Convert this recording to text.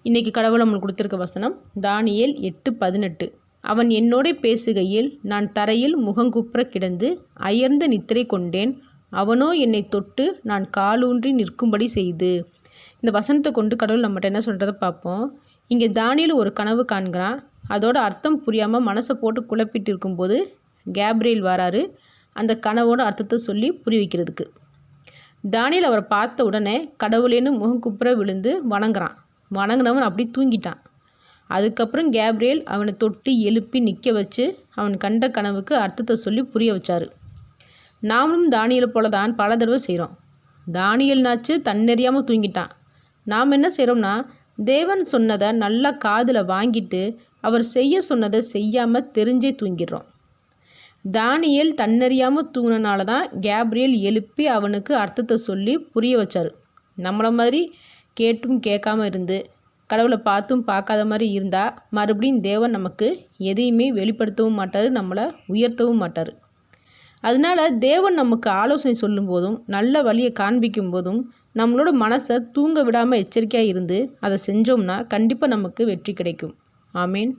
இன்றைக்கி கடவுள் நம்மளுக்கு கொடுத்துருக்க வசனம் தானியேல் 8:18. அவன் என்னோட பேசுகையில் நான் தரையில் முகங்குப்புற கிடந்து அயர்ந்த நித்திரை கொண்டேன். அவனோ என்னை தொட்டு நான் காலூன்றி நிற்கும்படி செய்து. இந்த வசனத்தை கொண்டு கடவுள் நம்மகிட்ட என்ன சொல்கிறத பார்ப்போம். இங்கே தானியேல் ஒரு கனவு காண்கிறான். அதோட அர்த்தம் புரியாமல் மனசை போட்டு குழப்பிட்டு இருக்கும்போது கேப்ரியேல் வராரு அந்த கனவோட அர்த்தத்தை சொல்லி புரிய வைக்கிறதுக்கு. தானியேல் அவரை பார்த்த உடனே கடவுளேன்னு முகங்குப்புற விழுந்து வணங்கினவன் அப்படி தூங்கிட்டான். அதுக்கப்புறம் கேப்ரியேல் அவனை தொட்டு எழுப்பி நிற்க வச்சு அவன் கண்ட கனவுக்கு அர்த்தத்தை சொல்லி புரிய வச்சார். நாமளும் தானியேலை போல தான் பல தடவை செய்கிறோம். தானியேல்னாச்சு தன்னெறியாமல் தூங்கிட்டான். நாம் என்ன செய்கிறோம்னா தேவன் சொன்னதை நல்லா காதில் வாங்கிட்டு அவர் செய்ய சொன்னதை செய்யாமல் தெரிஞ்சே தூங்கிடுறோம். தானியேல் தன்னறியாமல் தூங்கினால தான் கேப்ரியேல் எழுப்பி அவனுக்கு அர்த்தத்தை சொல்லி புரிய வச்சார். நம்மளை மாதிரி கேட்டும் கேட்காம இருந்து கடவுளை பார்த்தும் பார்க்காத மாதிரி இருந்தால் மறுபடியும் தேவன் நமக்கு எதையுமே வெளிப்படுத்தவும் மாட்டார், நம்மளை உயர்த்தவும் மாட்டார். அதனால தேவன் நமக்கு ஆலோசனை சொல்லும் போதும் நல்ல வழியை காண்பிக்கும் போதும் நம்மளோட மனசை தூங்க விடாமல் எச்சரிக்கையாக இருந்து அதை செஞ்சோம்னா கண்டிப்பாக நமக்கு வெற்றி கிடைக்கும். ஆமேன்.